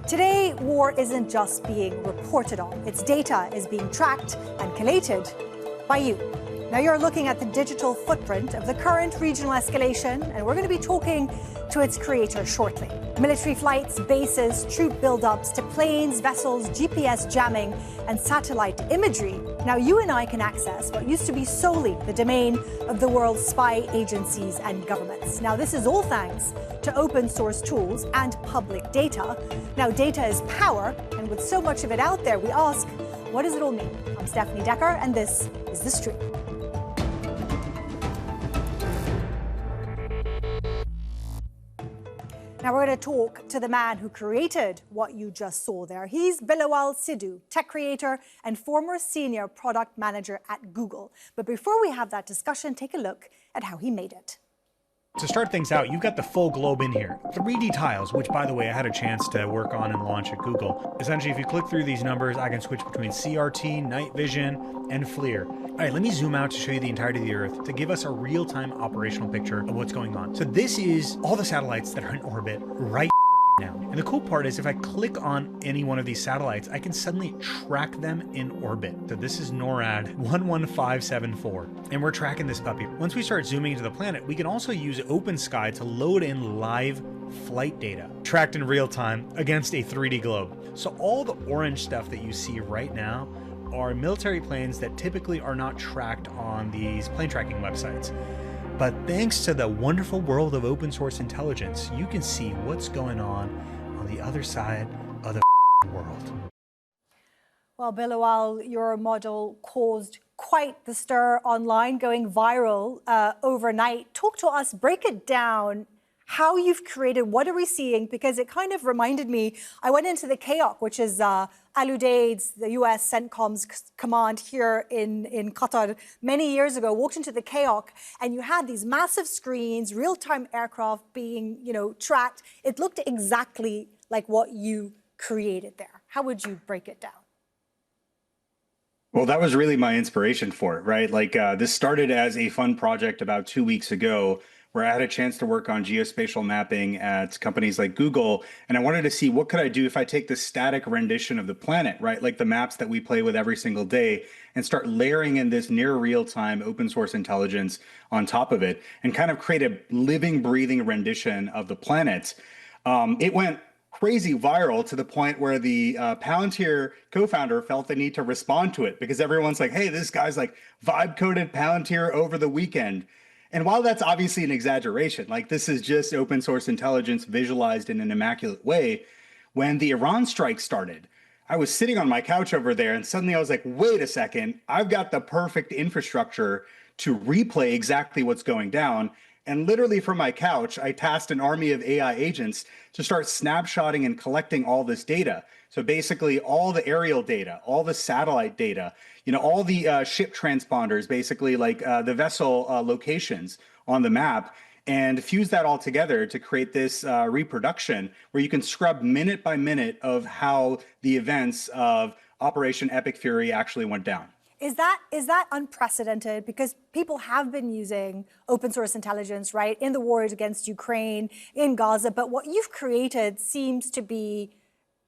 Today, war isn't just being reported on. Its data is being tracked and collated by you. Now you're looking at the digital footprint of the current regional escalation, and we're going to be talking to its creator shortly. Military flights, bases, troop buildups, to planes, vessels, GPS jamming, and satellite imagery. Now you and I can access what used to be solely the domain of the world's spy agencies and governments. Now this is all thanks to open source tools and public data. Now data is power, and with so much of it out there, we ask, what does it all mean? I'm Stefanie Dekker, and this is The Stream. Now we're going to talk to the man who created what you just saw there. He's Bilawal Sidhu, tech creator and former senior product manager at Google. But before we have that discussion, take a look at how he made it. To start things out, you've got the full globe in here. 3D tiles, which by the way, I had a chance to work on and launch at Google. Essentially, if you click through these numbers, I can switch between CRT, night vision, and FLIR. All right, let me zoom out to show you the entirety of the Earth to give us a real-time operational picture of what's going on. So this is all the satellites that are in orbit right now. And the cool part is if I click on any one of these satellites, I can suddenly track them in orbit. So this is NORAD 11574, and we're tracking this puppy. Once we start zooming into the planet, we can also use OpenSky to load in live flight data, tracked in real time against a 3D globe. So all the orange stuff that you see right now are military planes that typically are not tracked on these plane tracking websites. But thanks to the wonderful world of open source intelligence, you can see what's going on the other side of the world. Well, Bilawal, your model caused quite the stir online, going viral overnight. Talk to us, break it down, how you've created, what are we seeing? Because it kind of reminded me, I went into the CAOC, which is Al-Udeid's, the US CENTCOM's command here in Qatar many years ago, walked into the CAOC, and you had these massive screens, real-time aircraft being, tracked. It looked exactly like what you created there. How would you break it down? Well, that was really my inspiration for it, right? This started as a fun project about 2 weeks ago, where I had a chance to work on geospatial mapping at companies like Google. And I wanted to see what could I do if I take the static rendition of the planet, right? Like the maps that we play with every single day, and start layering in this near real-time open source intelligence on top of it and kind of create a living, breathing rendition of the planet. It went crazy viral to the point where the Palantir co-founder felt the need to respond to it because everyone's like, hey, this guy's like vibe coded Palantir over the weekend. And while that's obviously an exaggeration, like this is just open source intelligence visualized in an immaculate way, when the Iran strike started, I was sitting on my couch over there and suddenly I was like, wait a second, I've got the perfect infrastructure to replay exactly what's going down. And literally from my couch, I tasked an army of AI agents to start snapshotting and collecting all this data. So basically all the aerial data, all the satellite data, all the ship transponders, basically like the vessel locations on the map, and fuse that all together to create this reproduction where you can scrub minute by minute of how the events of Operation Epic Fury actually went down. Is that unprecedented? Because people have been using open source intelligence, right, in the wars against Ukraine, in Gaza, but what you've created seems to be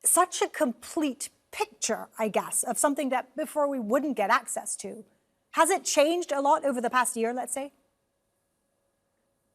such a complete picture, I guess, of something that before we wouldn't get access to. Has it changed a lot over the past year, let's say?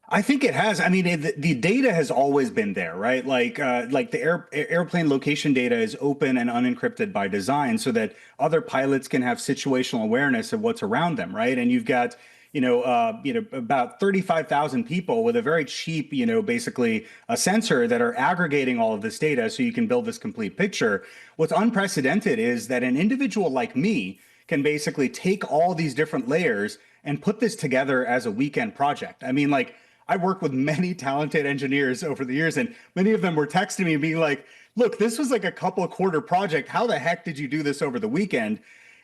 I think it has. I mean, the data has always been there, right? Like the airplane location data is open and unencrypted by design so that other pilots can have situational awareness of what's around them, right? And you've got, about 35,000 people with a very cheap, basically a sensor that are aggregating all of this data so you can build this complete picture. What's unprecedented is that an individual like me can basically take all these different layers and put this together as a weekend project. I mean, like, I worked with many talented engineers over the years, and many of them were texting me being like, look, this was like a couple of quarter project. How the heck did you do this over the weekend?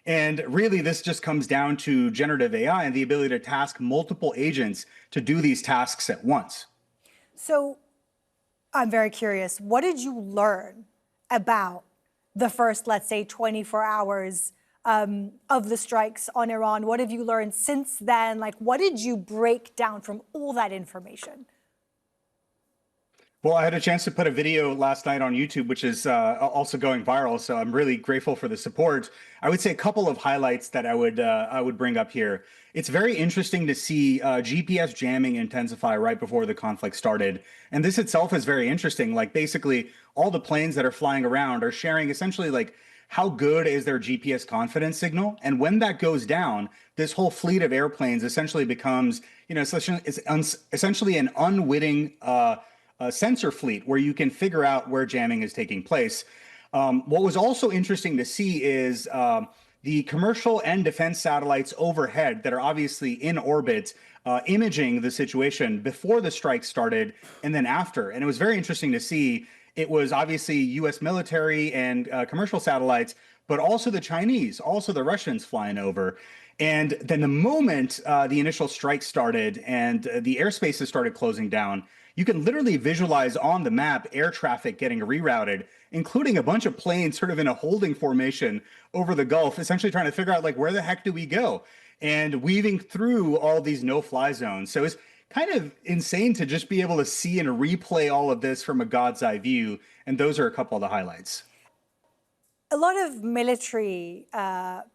And really, this just comes down to generative AI and the ability to task multiple agents to do these tasks at once. So I'm very curious, what did you learn about the first, let's say, 24 hours of the strikes on Iran? What have you learned since then? Like, what did you break down from all that information? Well, I had a chance to put a video last night on YouTube, which is also going viral. So I'm really grateful for the support. I would say a couple of highlights that I would bring up here. It's very interesting to see GPS jamming intensify right before the conflict started, and this itself is very interesting. Like basically, all the planes that are flying around are sharing essentially like how good is their GPS confidence signal, and when that goes down, this whole fleet of airplanes essentially becomes, essentially an unwitting sensor fleet where you can figure out where jamming is taking place. What was also interesting to see is the commercial and defense satellites overhead that are obviously in orbit, imaging the situation before the strike started and then after. And it was very interesting to see. It was obviously US military and commercial satellites, but also the Chinese, also the Russians flying over. And then the moment the initial strike started and the airspaces started closing down, you can literally visualize on the map air traffic getting rerouted, including a bunch of planes sort of in a holding formation over the Gulf, essentially trying to figure out like where the heck do we go, and weaving through all these no-fly zones. So it's kind of insane to just be able to see and replay all of this from a God's eye view. And those are a couple of the highlights. A lot of military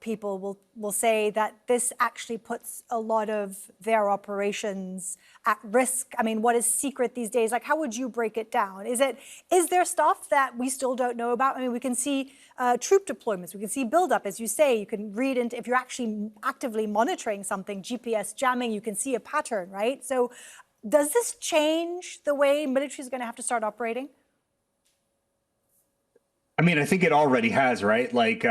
people will say that this actually puts a lot of their operations at risk. I mean, what is secret these days? Like, how would you break it down? Is there stuff that we still don't know about? I mean, we can see troop deployments, we can see buildup, as you say. You can read into, if you're actually actively monitoring something, GPS jamming, you can see a pattern, right? So does this change the way military is going to have to start operating? I mean, I think it already has, right? Like,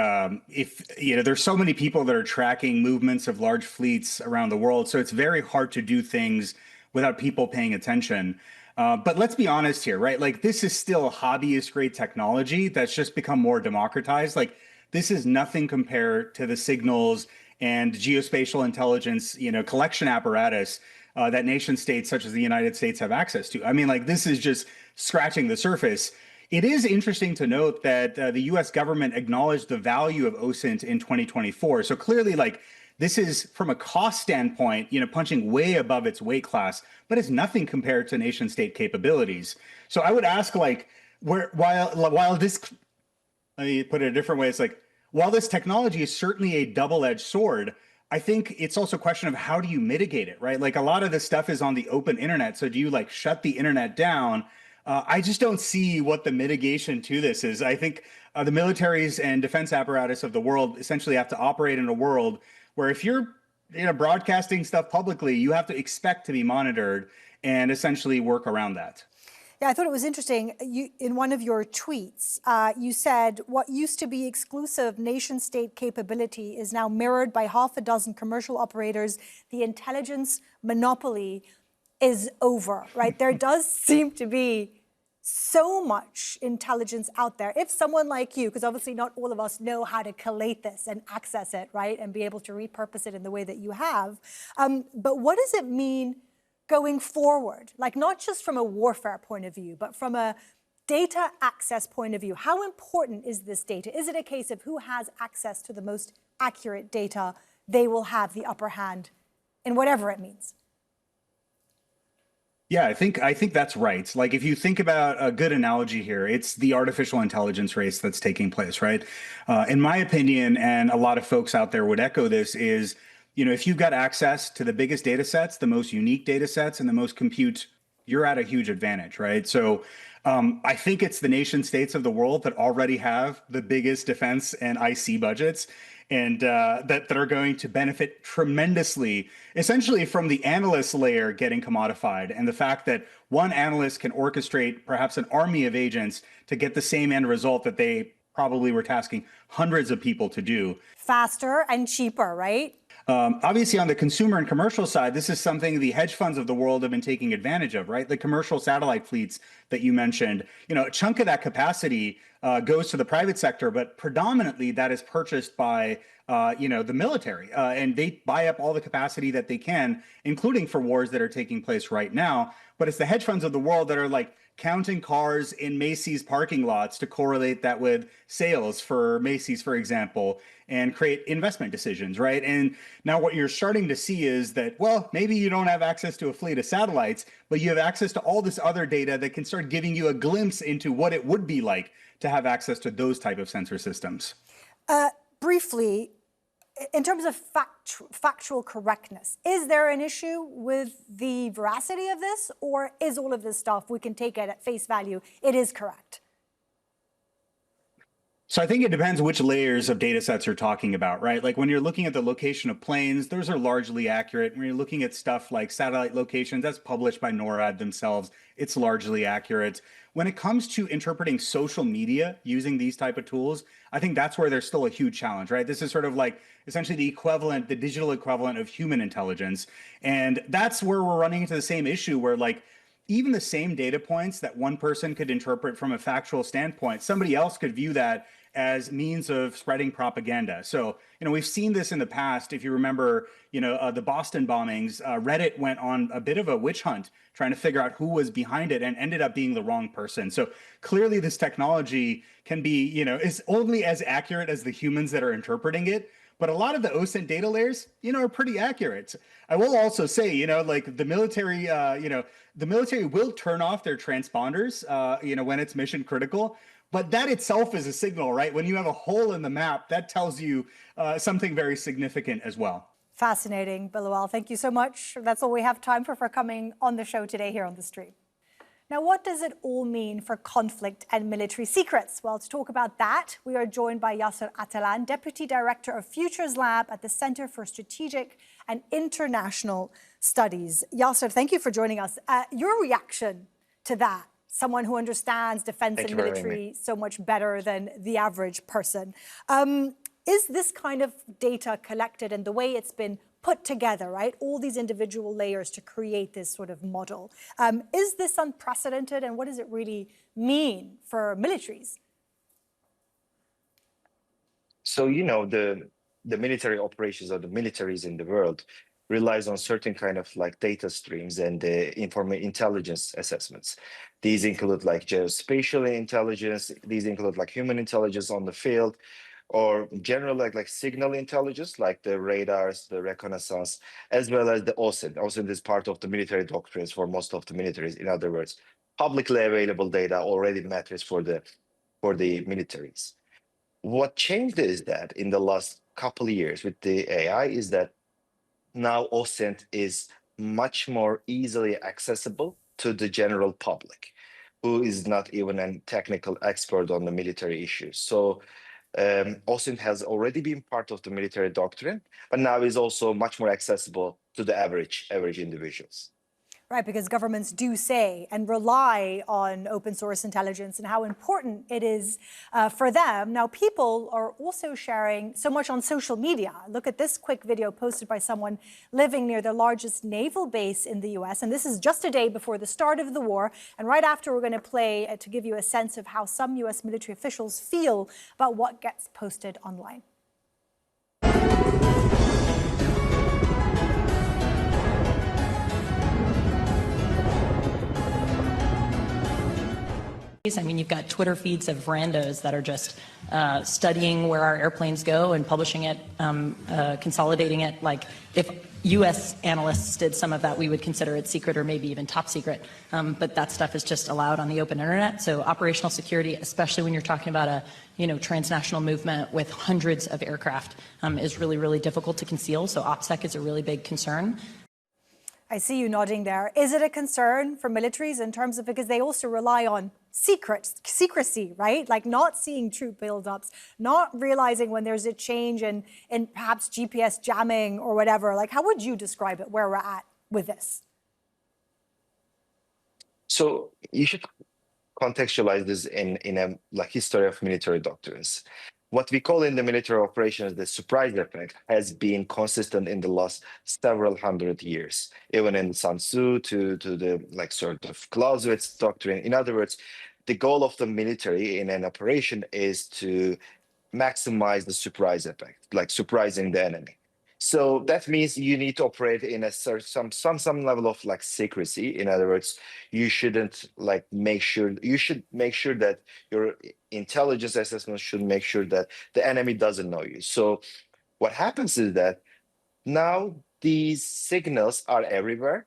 if there's so many people that are tracking movements of large fleets around the world, so it's very hard to do things without people paying attention. But let's be honest here, right? Like, this is still hobbyist grade technology that's just become more democratized. Like, this is nothing compared to the signals and geospatial intelligence, collection apparatus that nation states such as the United States have access to. I mean, like, this is just scratching the surface. It is interesting to note that the U.S. government acknowledged the value of OSINT in 2024. So clearly, like, this is from a cost standpoint, punching way above its weight class, but it's nothing compared to nation state capabilities. So I would ask, like, while this, let me put it a different way, it's like, while this technology is certainly a double-edged sword, I think it's also a question of how do you mitigate it, right? Like, a lot of this stuff is on the open internet. So do you like shut the internet down? I just don't see what the mitigation to this is. I think the militaries and defense apparatus of the world essentially have to operate in a world where if you're broadcasting stuff publicly, you have to expect to be monitored and essentially work around that. Yeah, I thought it was interesting. In one of your tweets, you said what used to be exclusive nation-state capability is now mirrored by half a dozen commercial operators. The intelligence monopoly is over, right? There does seem to be so much intelligence out there. If someone like you, because obviously not all of us know how to collate this and access it, right? And be able to repurpose it in the way that you have. But what does it mean going forward? Like, not just from a warfare point of view, but from a data access point of view. How important is this data? Is it a case of who has access to the most accurate data, they will have the upper hand in whatever it means? Yeah, I think that's right. Like, if you think about a good analogy here, it's the artificial intelligence race that's taking place, right? In my opinion, and a lot of folks out there would echo this, is, if you've got access to the biggest data sets, the most unique data sets, and the most compute, you're at a huge advantage, right? So I think it's the nation states of the world that already have the biggest defense and IC budgets, and that are going to benefit tremendously, essentially from the analyst layer getting commodified, and the fact that one analyst can orchestrate perhaps an army of agents to get the same end result that they probably were tasking hundreds of people to do. Faster and cheaper, right? Obviously, on the consumer and commercial side, this is something the hedge funds of the world have been taking advantage of, right? The commercial satellite fleets that you mentioned, a chunk of that capacity goes to the private sector, but predominantly that is purchased by, the military, and they buy up all the capacity that they can, including for wars that are taking place right now. But it's the hedge funds of the world that are like counting cars in Macy's parking lots to correlate that with sales for Macy's, for example, and create investment decisions, right? And now what you're starting to see is that, well, maybe you don't have access to a fleet of satellites, but you have access to all this other data that can start giving you a glimpse into what it would be like to have access to those type of sensor systems. Briefly, in terms of factual correctness, is there an issue with the veracity of this, or is all of this stuff, we can take it at face value, it is correct? So I think it depends which layers of data sets you're talking about, right? Like when you're looking at the location of planes, those are largely accurate. When you're looking at stuff like satellite locations, that's published by NORAD themselves, it's largely accurate. When it comes to interpreting social media using these type of tools, I think that's where there's still a huge challenge, right? This is sort of like essentially the equivalent, the digital equivalent of human intelligence. And that's where we're running into the same issue where like, even the same data points that one person could interpret from a factual standpoint, somebody else could view that as means of spreading propaganda. So, we've seen this in the past. If you remember, the Boston bombings, Reddit went on a bit of a witch hunt trying to figure out who was behind it and ended up being the wrong person. So clearly this technology can be, is only as accurate as the humans that are interpreting it. But a lot of the OSINT data layers, are pretty accurate. I will also say, like the military, the military will turn off their transponders, when it's mission critical. But that itself is a signal, right? When you have a hole in the map, that tells you something very significant as well. Fascinating, Bilawal. Thank you so much. That's all we have time for coming on the show today here on The Stream. Now, what does it all mean for conflict and military secrets? Well, to talk about that, we are joined by Yasir Atalan, Deputy Director of Futures Lab at the Center for Strategic and International Studies. Yasir, thank you for joining us. Your reaction to that? Someone who understands defense and military so much better than the average person. Is this kind of data collected and the way it's been put together, right? All these individual layers to create this sort of model. Is this unprecedented, and what does it really mean for militaries? So, the military operations or the militaries in the world relies on certain kind of like data streams and intelligence assessments. These include like geospatial intelligence. These include like human intelligence on the field, or general like signal intelligence, like the radars, the reconnaissance, as well as the OSINT. OSINT is part of the military doctrines for most of the militaries. In other words, publicly available data already matters for the militaries. What changed is that in the last couple of years with the AI is that now OSINT is much more easily accessible to the general public, who is not even a technical expert on the military issues. So OSINT has already been part of the military doctrine, but now is also much more accessible to the average individuals. Right, because governments do say and rely on open source intelligence and how important it is for them. Now, people are also sharing so much on social media. Look at this quick video posted by someone living near the largest naval base in the US. And this is just a day before the start of the war. And right after, we're going to play to give you a sense of how some US military officials feel about what gets posted online. I mean, you've got Twitter feeds of randos that are just studying where our airplanes go and publishing it, consolidating it. Like if U.S. analysts did some of that, we would consider it secret or maybe even top secret. But that stuff is just allowed on the open internet. So operational security, especially when you're talking about a transnational movement with hundreds of aircraft, is really, really difficult to conceal. So OPSEC is a really big concern. I see you nodding there. Is it a concern for militaries in terms of, because they also rely on secrecy, right? Like not seeing troop buildups, not realizing when there's a change in perhaps GPS jamming or whatever. Like, how would you describe it, where we're at with this? So you should contextualize this in a history of military doctrines. What we call in the military operations the surprise effect has been consistent in the last several hundred years, even in Sun Tzu to the sort of Clausewitz doctrine. In other words, the goal of the military in an operation is to maximize the surprise effect, like surprising the enemy. So that means you need to operate in a some level of like secrecy. In other words, you shouldn't like you should make sure that your intelligence assessment should make sure that the enemy doesn't know you. So what happens is that now these signals are everywhere.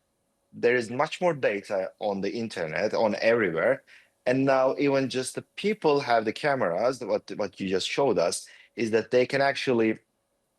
There is much more data on the internet, on everywhere. And now even just the people have the cameras, what you just showed us, is that they can actually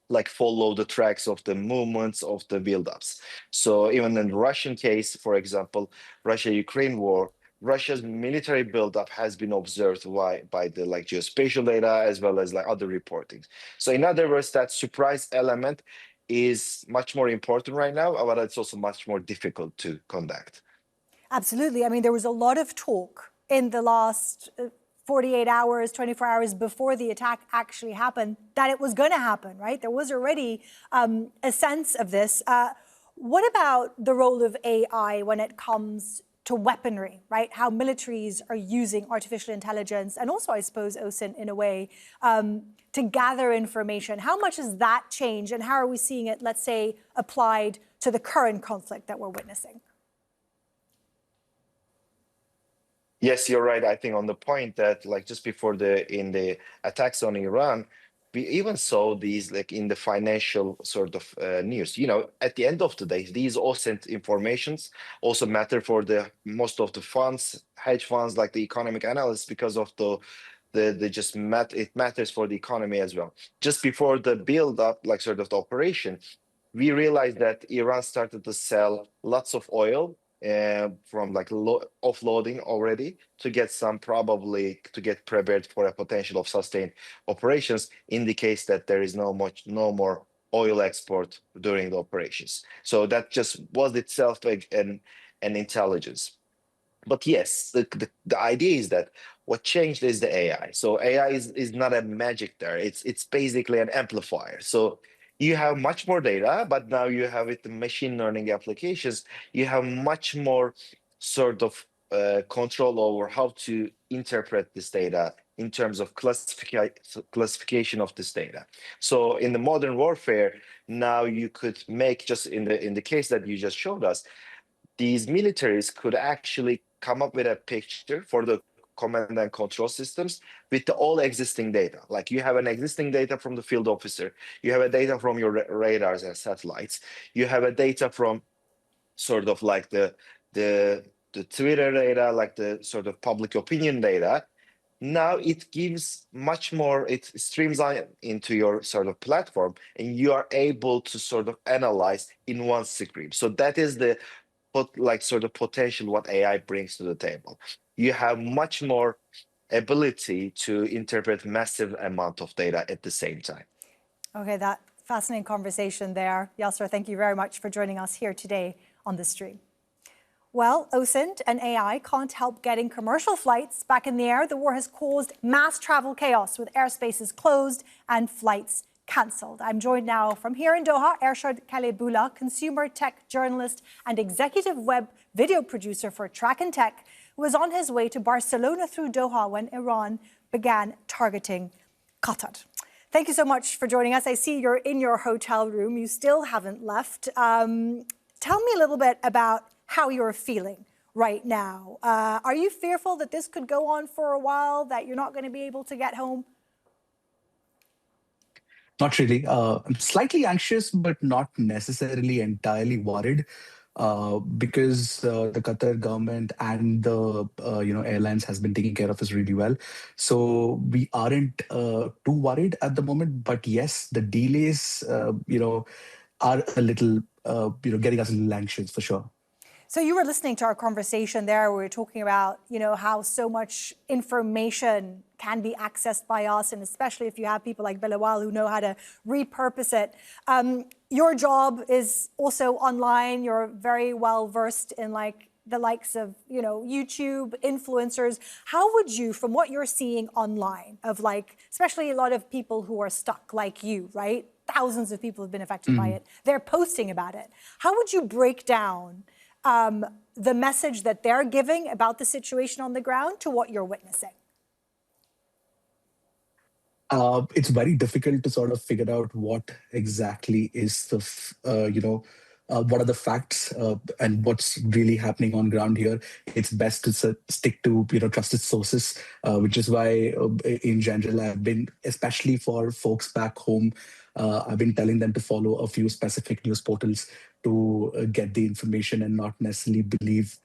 like follow the tracks of the movements of the buildups. So even in the Russian case, for example, Russia-Ukraine war, Russia's military buildup has been observed by the like geospatial data as well as like other reportings. So in other words, that surprise element is much more important right now, but it's also much more difficult to conduct. Absolutely. I mean, there was a lot of talk in the last 48 hours, 24 hours before the attack actually happened, that it was going to happen, right? There was already a sense of this. What about the role of AI when it comes to weaponry, right? How militaries are using artificial intelligence and also, I suppose, OSINT in a way to gather information. How much has that changed and how are we seeing it, let's say, applied to the current conflict that we're witnessing? Yes, you're right. I think on the point that like just before in the attacks on Iran, we even saw these like in the financial sort of news. You know, at the end of the day, these OSINT informations also matter for the most of the funds, hedge funds, like the economic analysts, because of it matters for the economy as well. Just before the build up, like sort of the operation, we realized that Iran started to sell lots of oil from like offloading already to get prepared for a potential of sustained operations in the case that there is no more oil export during the operations. So that just was itself like an intelligence. But yes, the idea is that what changed is the AI. So AI is not a magic there. It's basically an amplifier. So you have much more data, but now you have with the machine learning applications, you have much more sort of control over how to interpret this data in terms of classification of this data. So in the modern warfare, now you could make just in the case that you just showed us, these militaries could actually come up with a picture for the command and control systems with all existing data. Like you have an existing data from the field officer, you have a data from your radars and satellites, you have a data from sort of like the Twitter data, like the sort of public opinion data. Now it gives much more, it streams into your sort of platform and you are able to sort of analyze in one screen. So that is the sort of potential what AI brings to the table. You have much more ability to interpret massive amount of data at the same time. Okay, that fascinating conversation there. Yasir, thank you very much for joining us here today on the stream. Well, OSINT and AI can't help getting commercial flights back in the air. The war has caused mass travel chaos with airspaces closed and flights cancelled. I'm joined now from here in Doha, Ershad Kaleebullah, consumer tech journalist and executive web video producer for Trakin Tech, who was on his way to Barcelona through Doha when Iran began targeting Qatar. Thank you so much for joining us. I see you're in your hotel room. You still haven't left. Tell me a little bit about how you're feeling right now. Are you fearful that this could go on for a while, that you're not going to be able to get home? Not really. I'm slightly anxious, but not necessarily entirely worried, because the Qatar government and the airlines has been taking care of us really well. So we aren't too worried at the moment. But yes, the delays, are a little, getting us a little anxious for sure. So you were listening to our conversation there. We were talking about, how so much information can be accessed by us, and especially if you have people like Bilawal who know how to repurpose it. Your job is also online. You're very well versed in the likes of, YouTube influencers. How would you, from what you're seeing online of especially a lot of people who are stuck like you, right? Thousands of people have been affected by it. They're posting about it. How would you break down the message that they're giving about the situation on the ground to what you're witnessing? It's very difficult to sort of figure out what exactly is what are the facts and what's really happening on ground here. It's best to stick to trusted sources, which is why in general I've been, especially for folks back home, I've been telling them to follow a few specific news portals to get the information and not necessarily believe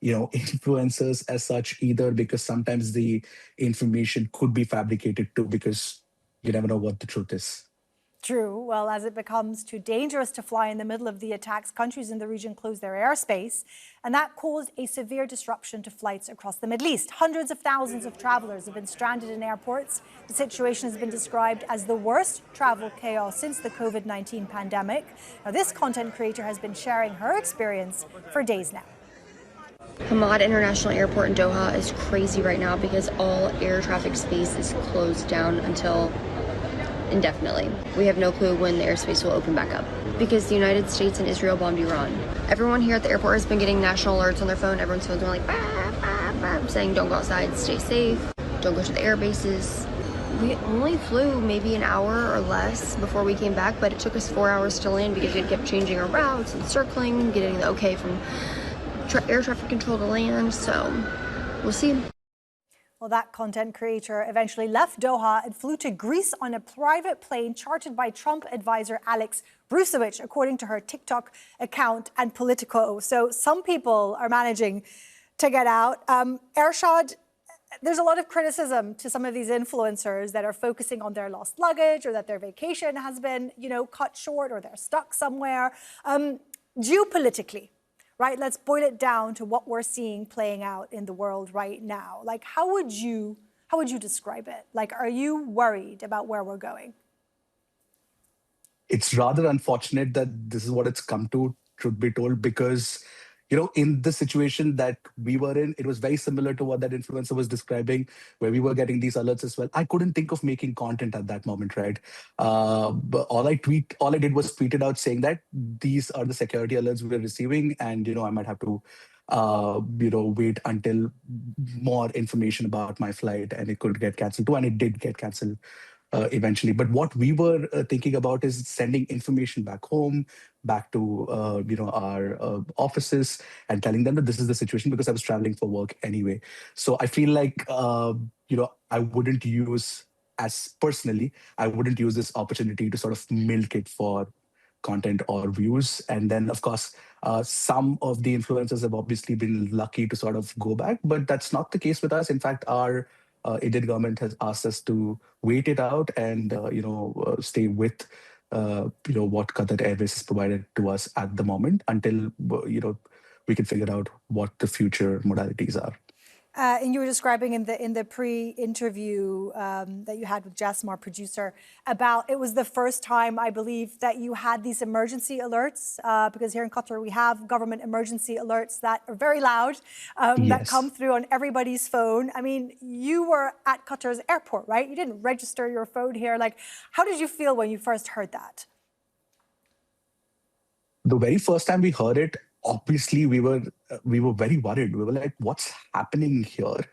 influencers as such either, because sometimes the information could be fabricated too, because you never know what the truth is. True. Well, as it becomes too dangerous to fly in the middle of the attacks, countries in the region closed their airspace, and that caused a severe disruption to flights across the Middle East. Hundreds of thousands of travelers have been stranded in airports. The situation has been described as the worst travel chaos since the COVID-19 pandemic. Now, this content creator has been sharing her experience for days now. Hamad International Airport in Doha is crazy right now because all air traffic space is closed down until indefinitely. We have no clue when the airspace will open back up because the United States and Israel bombed Iran. Everyone here at the airport has been getting national alerts on their phone. Everyone's phones are like bah, bah, bah, saying don't go outside, stay safe, don't go to the air bases. We only flew maybe an hour or less before we came back, but it took us 4 hours to land because we kept changing our routes and circling, getting the okay from air traffic control to land. So we'll see. Well, that content creator eventually left Doha and flew to Greece on a private plane chartered by Trump advisor Alex Brusewicz, according to her TikTok account and Politico. So some people are managing to get out. Ershad, there's a lot of criticism to some of these influencers that are focusing on their lost luggage or that their vacation has been, cut short or they're stuck somewhere. Geopolitically, right? Let's boil it down to what we're seeing playing out in the world right now. Like, how would you describe it? Like, are you worried about where we're going? It's rather unfortunate that this is what it's come to, truth be told, because in the situation that we were in, it was very similar to what that influencer was describing, where we were getting these alerts as well. I couldn't think of making content at that moment, right? But all I did was tweet it out saying that these are the security alerts we're receiving, and I might have to wait until more information about my flight, and it could get cancelled too, and it did get cancelled eventually. But what we were thinking about is sending information back home, back to our offices, and telling them that this is the situation, because I was traveling for work anyway. So I feel like I wouldn't use this opportunity to sort of milk it for content or views. And then, of course, some of the influencers have obviously been lucky to sort of go back, but that's not the case with us. In fact, our Indian government has asked us to wait it out and stay with what Qatar Airways has provided to us at the moment until we can figure out what the future modalities are. And you were describing in the pre-interview that you had with Jassim, our producer, about it was the first time, I believe, that you had these emergency alerts, because here in Qatar we have government emergency alerts that are very loud, Yes. that come through on everybody's phone. I mean, you were at Qatar's airport, right? You didn't register your phone here. Like, how did you feel when you first heard that? The very first time we heard it, obviously we were very worried. We were like, what's happening here?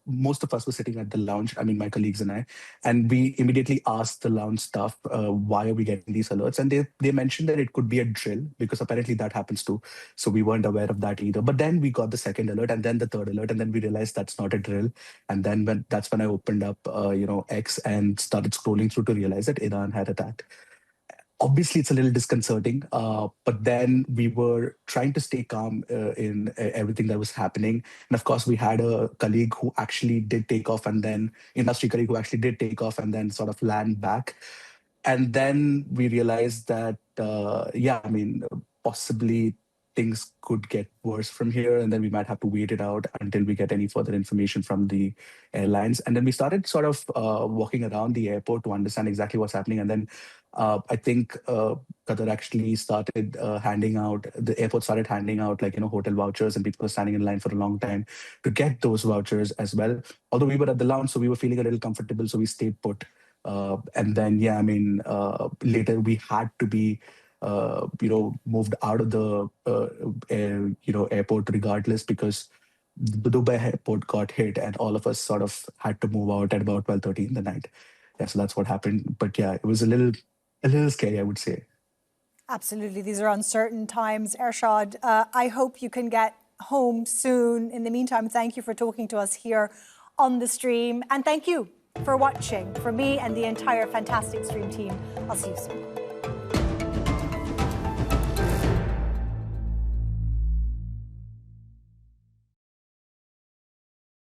Most of us were sitting at the lounge, I mean, my colleagues and I, and we immediately asked the lounge staff, why are we getting these alerts? And they mentioned that it could be a drill, because apparently that happens too. So we weren't aware of that either. But then we got the second alert, and then the third alert, and then we realized that's not a drill. And then that's when I opened up, X and started scrolling through to realize that Iran had attacked. Obviously, it's a little disconcerting, but then we were trying to stay calm in everything that was happening. And of course, we had a colleague who actually did take off, and then industry colleague who actually did take off and then sort of land back. And then we realized that, possibly things could get worse from here, and then we might have to wait it out until we get any further information from the airlines. And then we started sort of walking around the airport to understand exactly what's happening. And then I think Qatar actually started the airport started handing out hotel vouchers, and people were standing in line for a long time to get those vouchers as well. Although we were at the lounge, so we were feeling a little comfortable, so we stayed put. And then, later we had to be moved out of the airport regardless, because the Dubai airport got hit, and all of us sort of had to move out at about 12:30 in the night. Yeah, so that's what happened. But yeah, it was a little scary, I would say. Absolutely. These are uncertain times. Ershad, I hope you can get home soon. In the meantime, thank you for talking to us here on the stream. And thank you for watching. For me and the entire Fantastic Stream team, I'll see you soon.